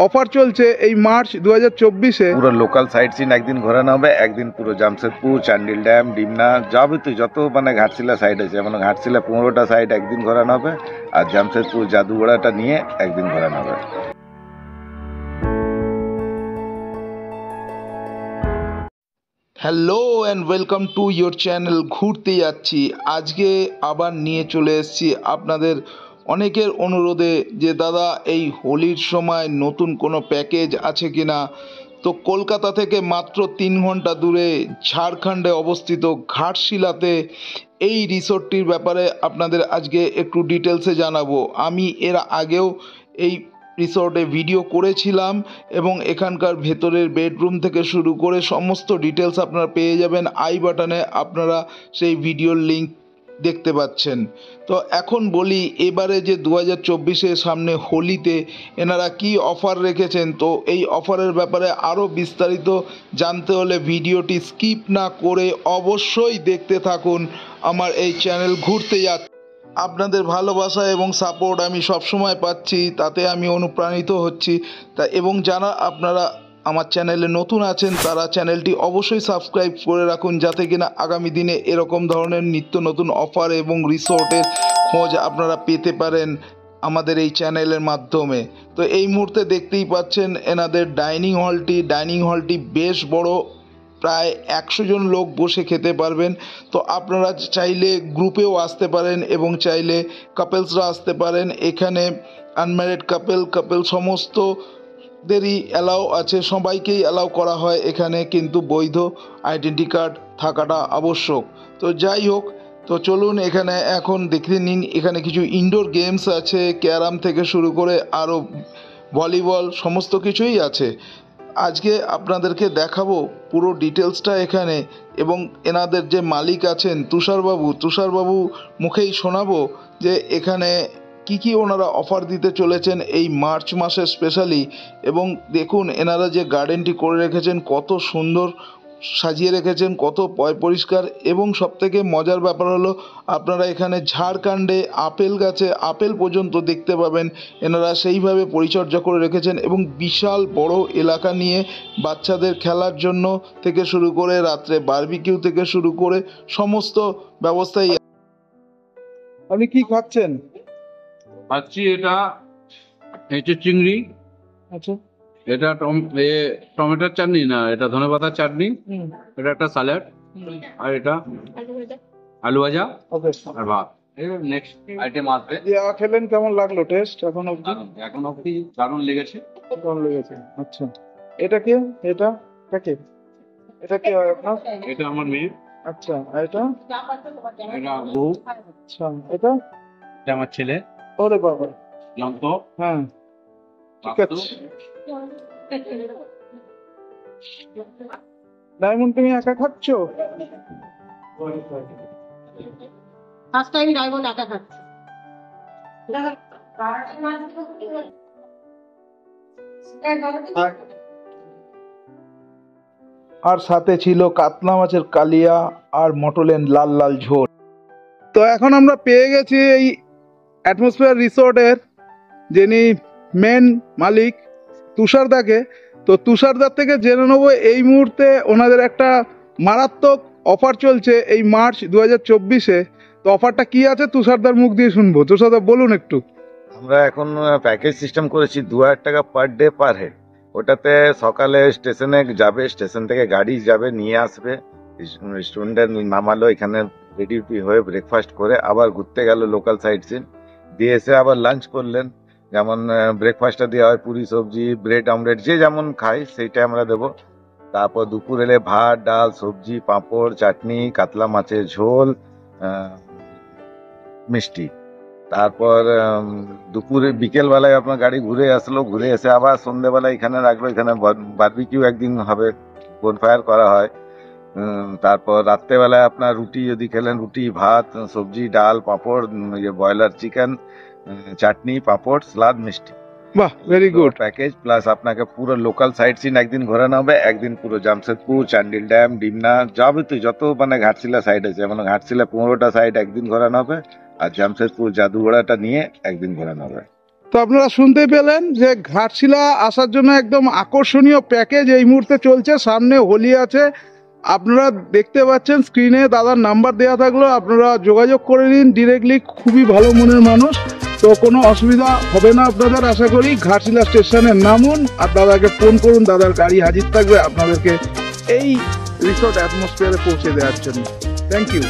Offer চলছে এই March 2024-এ। পুরো লোকাল সাইট সিন একদিন ঘোরানো হবে, একদিন পুরো জামশেদপুর, চান্ডিল ড্যাম, ডিমনা যাবতীয় যত মানে ঘাটশিলা সাইট আছে, মানে ঘাটশিলা 15টা সাইট একদিন ঘোরানো হবে, আর জামশেদপুর জাদুঘোড়াটা নিয়ে একদিন ঘোরানো হবে। Hello and welcome to your channel ঘুরতে যাচ্ছি। আজকে আবার নিয়ে চলে এসেছি আপনাদের অনেকের অনুরোধে যে দাদা এই হোলির সময় নতুন কোনো প্যাকেজ আছে কি না। তো কলকাতা থেকে মাত্র 3 ঘন্টা দূরে ঝাড়খণ্ডে অবস্থিত ঘাটশিলাতে এই রিসোর্টটির ব্যাপারে আপনাদের আজকে একটু ডিটেলসে জানাবো। আমি এর আগেও এই রিসর্টে ভিডিও করেছিলাম এবং এখানকার ভেতরের বেডরুম থেকে শুরু করে সমস্ত ডিটেলস আপনারা পেয়ে যাবেন। আই বাটনে আপনারা সেই ভিডিওর লিঙ্ক দেখতে পাচ্ছেন। তো এখন বলি এবারে যে 2024-এর সামনে হোলিতে এনারা কি অফার রেখেছেন। তো এই অফারের ব্যাপারে আরও বিস্তারিত জানতে হলে ভিডিওটি স্কিপ না করে অবশ্যই দেখতে থাকুন। আমার এই চ্যানেল ঘুরতে যাচ্ছে, আপনাদের ভালোবাসা এবং সাপোর্ট আমি সবসময় পাচ্ছি, তাতে আমি অনুপ্রাণিত হচ্ছি। এবং যারা আপনারা আমার চ্যানেলে নতুন আছেন তারা চ্যানেলটি অবশ্যই সাবস্ক্রাইব করে রাখুন, যাতে কিনা আগামী দিনে এরকম ধরনের নিত্য নতুন অফার এবং রিসোর্টের খোঁজ আপনারা পেতে পারেন আমাদের এই চ্যানেলের মাধ্যমে। তো এই মুহূর্তে দেখতেই পাচ্ছেন এনাদের ডাইনিং হলটি বেশ বড়, প্রায় 100 জন লোক বসে খেতে পারবেন। তো আপনারা চাইলে গ্রুপেও আসতে পারেন এবং চাইলে কাপেলসরা আসতে পারেন। এখানে আনম্যারিড কাপেল সমস্তদেরই অ্যালাউ আছে, সবাইকেই অ্যালাউ করা হয় এখানে, কিন্তু বৈধ আইডেন্টি কার্ড থাকাটা আবশ্যক। তো যাই হোক, তো চলুন এখানে এখন দেখে নিন। এখানে কিছু ইনডোর গেমস আছে, ক্যারাম থেকে শুরু করে আরও ভলিবল সমস্ত কিছুই আছে। আজকে আপনাদেরকে দেখাবো পুরো ডিটেলসটা এখানে, এবং এনাদের যে মালিক আছেন তুষারবাবু মুখেই শোনাবো যে এখানে কি ওনারা অফার দিতে চলেছেন এই মার্চ মাসে স্পেশালি। এবং দেখুন এনারা যে গার্ডেনটি করে রেখেছেন, কত সুন্দর সাজিয়ে রেখেছেন, কত পরিষ্কার। এবং সবথেকে মজার ব্যাপার হলো আপনারা এখানে ঝাড়খণ্ডে আপেল গাছে আপেল পর্যন্ত দেখতে পাবেন। এনারা সেইভাবে পরিচর্যা করে রেখেছেন এবং বিশাল বড় এলাকা নিয়ে বাচ্চাদের খেলার জন্য থেকে শুরু করে রাত্রে বারবিকিউ থেকে শুরু করে সমস্ত ব্যবস্থাই। আপনি কি খাচ্ছেন? খাচ্ছি এটা হচ্ছে চিংড়ি। আচ্ছা, এটা টমেটোর চাটনি না, এটা ধনেপাতার চাটনি। এটা একটা স্যালাড, আর এটা আলু ভাজা আর ভাত। নেক্সট আইটেম আসবে। খেলেন, কেমন লাগলো টেস্ট এখন অব্দি দারুণ লেগেছে। আচ্ছা, এটা কে এটা এটা কে হয় আপনার? এটা আমার মেয়ে। আচ্ছা, আর এটা এটা বউ। আচ্ছা, এটা আমার ছেলে। ওরে বাবা, যন্ত। হ্যাঁ ঠিক আছে। ডায়মন্ড তুমি একা খাচ্ছ? ফার্স্ট টাইম ডায়মন্ড একা খাচ্ছে। আর সাথে ছিল কাতলা মাছের কালিয়া আর মটলের লাল লাল ঝোল। তো এখন আমরা পেয়ে গেছি এই অ্যাটমসফিয়ার রিসোর্টের যিনি মেন মালিক তুষারদাকে। তো তুষারদার থেকে জেনে নেবো এই মুহূর্তে ওনাদের একটা মারাত্মক অফার চলছে এই মার্চ 2024-এ। তো অফারটা কি আছে তুষারদার মুখ দিয়ে শুনবো। তুষারদা বলুন একটু। আমরা এখন প্যাকেজ সিস্টেম করেছি 2000 টাকা পার ডে পার হেড। ওটাতে সকালে স্টেশনে যাবে, স্টেশন থেকে গাড়ি যাবে নিয়ে আসবে, স্টুডেন্ট নামালো, এখানে রেডি হয়ে ব্রেকফাস্ট করে আবার ঘুরতে গেল লোকাল সাইট সিন, দিয়ে এসে আবার লাঞ্চ করলেন। যেমন ব্রেকফাস্টটা দেওয়া হয় পুরি সবজি ব্রেড অমলেট, যে যেমন খাই সেইটাই আমরা দেবো। তারপর দুপুর এলে ভাত ডাল সবজি পাঁপড় চাটনি কাতলা মাছের ঝোল মিষ্টি। তারপর দুপুরে বিকেলবেলায় আপনার গাড়ি ঘুরে আসলো, ঘুরে এসে আবার সন্ধ্যেবেলায় এখানে রাখলো, এখানে বারবিকিউ একদিন হবে, বোনফায়ার করা হয়। তারপর রাত্রেবেলায় আপনার রুটি যদি খেলেন, রুটি ভাত সবজি ডাল পাঁপড়, ব্রয়লার চিকেন, চাটনি পাঁপড় সালাদ মিষ্টি। বাহ, ভেরি গুড প্যাকেজ। প্লাস আপনাকে পুরো লোকাল সাইট সিন একদিন ঘোরানো হবে, একদিন পুরো জামশেদপুর চান্ডিল ড্যাম ডিমনা যাবতীয় যত মানে ঘাটশিলা সাইড আছে, মানে ঘাটশিলা 15টা সাইড একদিন ঘোরানো হবে, আর জামশেদপুর জাদুঘোড়াটা নিয়ে একদিন ঘোরানো হবে। তো আপনারা শুনতে পেলেন যে ঘাটশিলা আসার জন্য একদম আকর্ষণীয় প্যাকেজ এই মুহূর্তে চলছে। সামনে হোলি আছে, আপনারা দেখতে পাচ্ছেন স্ক্রিনে দাদার নাম্বার দেওয়া থাকলো, আপনারা যোগাযোগ করে নিন ডিরেক্টলি। খুবই ভালো মনের মানুষ, তো কোনো অসুবিধা হবে না আপনাদের আশা করি। ঘাটশিলা স্টেশনে নামুন আর দাদাকে ফোন করুন, দাদার গাড়ি হাজির থাকবে আপনাদেরকে এই রিসোর্ট অ্যাটমসফিয়ারে পৌঁছে দেওয়ার জন্য। Thank you.